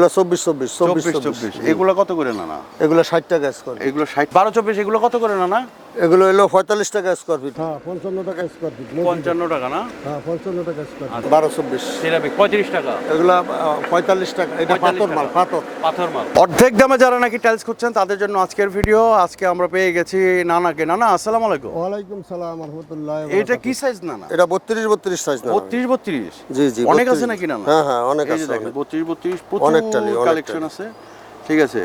এগুলো 24 24 এগুলো কত করে নানা? এগুলো 60 টাকা স্কয়ার ফিট। এগুলো 60 12 24 এগুলো কত করে নানা? এগুলো হলো 45 টাকা স্কয়ার ফিট। হ্যাঁ 55 টাকা স্কয়ার ফিট। 55 টাকা না? হ্যাঁ 55 টাকা স্কয়ার ফিট। 12 24 সিরামিক 35 টাকা। এগুলো 45 টাকা। এটা পাথর মাল, পাথর মাল। অর্ধেক দামে যারা নাকি টাইলস খুঁজছেন তাদের জন্য আজকের ভিডিও। আজকে আমরা পেয়ে গেছি নানাকে। নানা আসসালামু আলাইকুম। ওয়ালাইকুম সালাম ওয়া রাহমাতুল্লাহি। এটা কি সাইজ নানা? এটা 32 সাইজ না? 32 জি জি। অনেক আছে নাকি নানা? হ্যাঁ হ্যাঁ অনেক এই আছে। যে দেখেন 32 অনেক প্রচুর কালেকশন আছে। ঠিক আছে,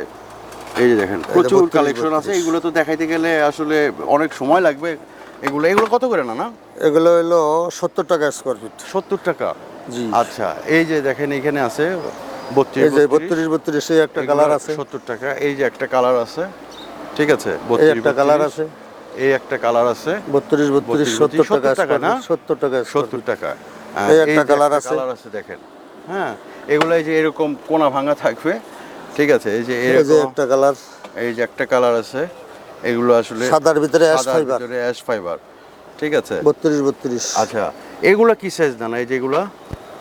এই যে দেখেন প্রচুর কালেকশন আছে। এগুলো তো দেখাইতে গেলে আসলে অনেক সময় লাগবে। এগুলো কত করে নানা? এগুলো হলো 70 টাকা স্কয়ার ফিট। 70 টাকা। জি। আচ্ছা, এই যে দেখেন এখানে আছে এই যে 32 এই একটা কালার আছে 70 টাকা। এই যে একটা কালার আছে, ঠিক আছে, এই একটা কালার আছে, এই একটা কালার আছে 32 70 টাকা না? 70 টাকা 70 টাকা। এই একটা কালার আছে দেখেন। হ্যাঁ, এগুলো এই যে এরকম কোনা ভাঙা থাকবে, ঠিক আছে। এই যে একটা কালার, এই যে একটা কালার আছে। এগুলো আসলে সাদার ভিতরে অ্যাশ ফাইবার, ঠিক আছে। 32 আচ্ছা, এগুলো কি সাইজ নানা? এই যেগুলো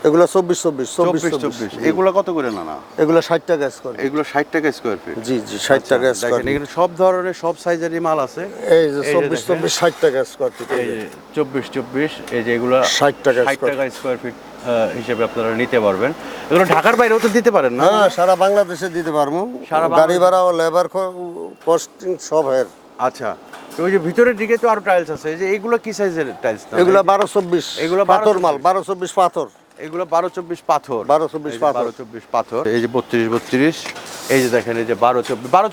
এগুলো 24 এগুলো কত করে নানা? এগুলো 60 টাকা স্কয়ার। এগুলো 60 টাকা স্কয়ার ফিট। জি জি 60 টাকা স্কয়ার। দেখেন এখানে সব ধরনের সব সাইজেরই মাল আছে। এই যে 24 60 টাকা স্কয়ার ফিট। এই যে 24 এই যে এগুলো 60 টাকা স্কয়ার ফিট হিসেবে আপনারা নিতে পারবেন। এগুলো ঢাকার বাইরেও তো দিতে পারেন না? হ্যাঁ, সারা বাংলাদেশে দিতে পারবো। গাড়ি ভাড়া ও লেবার কস্টিং সব এর। আচ্ছা, তো ওই যে ভিতরের দিকে তো আরো টাইলস আছে। এই যে এগুলো কি সাইজের টাইলস? এগুলো 12 24 এগুলো পাথর মাল। 12 24 পাথর। এগুলো 12 24 পাথর। 12 24 পাথর। 12 24 পাথর। এই যে 32 এই যে দেখেন এই যে 12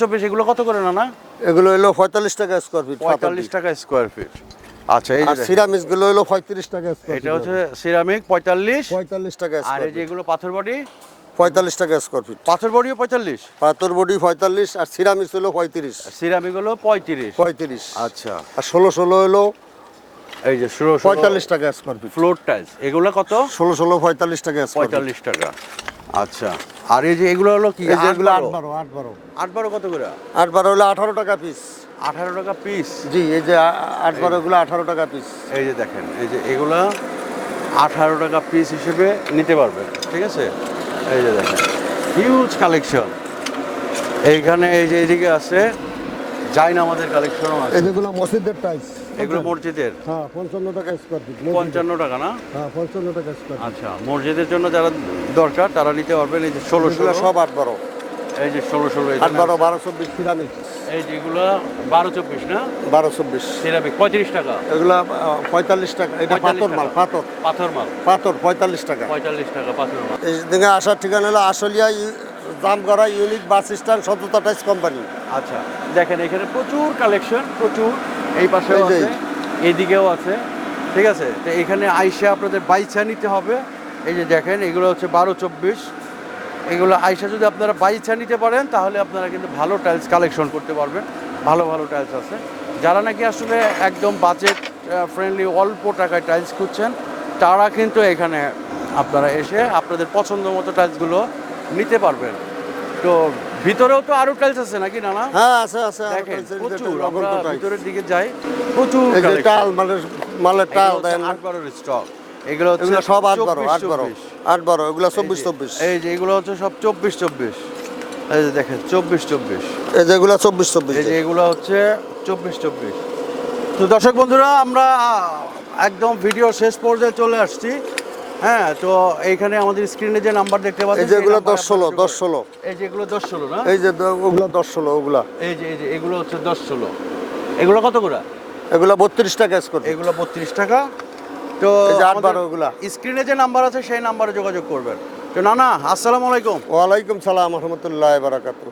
24 এগুলো কত করে নানা? এগুলো হলো 45 টাকা স্কয়ার ফিট। 45 টাকা স্কয়ার ফিট। আচ্ছা, এই যে সিরামিক্স গুলো হলো 35 টাকা স্কয়ার ফিট। এটা হচ্ছে সিরামিক 45 টাকা আর স্কয়ার। এই যে এগুলো পাথর বডি 45 টাকা স্কয়ার ফিট। পাথর বডিও 45? পাথর বডি 45 আর সিরামিক্স হলো 35। সিরামিক হলো 35। আচ্ছা, আর 16 হলো এই যে 45 টাকা স্কয়ার ফিট। ফ্লোর টাইলস এগুলো কত? 16 45 টাকা স্কয়ার ফিট। 45 টাকা। আচ্ছা, আর এই যে এগুলো হলো কি? এই যে এগুলো 8 12 কত করে? 8 হলো 18 টাকা পিস। 18 টাকা পিস? জি, এই যে 8 গুলো 18 টাকা পিস। এই যে দেখেন এই যে এগুলো 18 টাকা পিস হিসেবে নিতে পারবেন, ঠিক আছে। এই যে দেখেন হিউজ কালেকশন এইখানে। এই যে এদিকে আছে জাইন আমাদের কালেকশনও আছে। এগুলো মসজিদের টাইলস। এগুলো মসজিদের? হ্যাঁ 55 টাকা স্কয়ার ফিট। 55 টাকা না? হ্যাঁ 55 টাকা স্কয়ার ফিট। আচ্ছা, মসজিদের জন্য যারা দরকার তারা নিতে পারবেন। এই যে 16 সব 8 12। এই যে 16 8 12 12 24 সিরামিক। এই যেগুলো 12 24 না? 12 24 সিরামিক 35 টাকা। এগুলো 45 টাকা। এটা পাথর মাল, পাথর মাল। পাথর 45 টাকা। 45 টাকা পাথর মাল। এই দিকে আসার ঠিকানা হলো Ashulia Jamgora unique bus stand, সততা টাইলস কোম্পানি। আচ্ছা, দেখেন এখানে প্রচুর কালেকশন, প্রচুর। এই পাশেও এই যে আছে, এইদিকেও আছে, ঠিক আছে। তো এখানে আইসা আপনাদের বাইচা নিতে হবে। এই যে দেখেন এগুলো হচ্ছে 12 24। এগুলো আইসা যদি আপনারা বাইচা নিতে পারেন তাহলে আপনারা কিন্তু ভালো টাইলস কালেকশন করতে পারবেন। ভালো ভালো টাইলস আছে। যারা নাকি আসলে একদম বাজেট ফ্রেন্ডলি অল্প টাকায় টাইলস খুঁজছেন তারা কিন্তু এখানে আপনারা এসে আপনাদের পছন্দ মতো টাইলসগুলো নিতে পারবেন। তো ভিতরেও তো আরো টাইলস আছে নাকি নানা? হ্যাঁ আছে আছে। দেখেন প্রচুর। আমরা ভিতরের দিকে যাই, প্রচুর টাল মালের টাল দেন। 8 12 স্টক। এগুলো হচ্ছে সব 8 12 এগুলো 24 24। এই যে এগুলো হচ্ছে সব 24 24। এই যে দেখেন 24 24। এই যে এগুলো 24 24। এই যে এগুলো হচ্ছে 24 24। তো দর্শক বন্ধুরা, আমরা একদম ভিডিও শেষ পর্যায়ে চলে আসছি। হ্যাঁ, তো এইখানে আমাদের স্ক্রিনে যে নাম্বার দেখতে পাচ্ছেন, এই যে এগুলো 10 16 এই যে এগুলো 10 16 না? এই যে ওগুলো 10 16 ওগুলা। এই যে এগুলো হচ্ছে 10 16। এগুলো কত করে? এগুলো 32 টাকা স্কয়ার। এগুলো 32 টাকা। তো এই যে 8 12 ওগুলা। স্ক্রিনে যে নাম্বার আছে সেই নাম্বারে যোগাযোগ করবেন। তো নানা আসসালামু আলাইকুম। ওয়া আলাইকুম সালাম ওয়া রাহমাতুল্লাহি ওয়া বারাকাতুহু।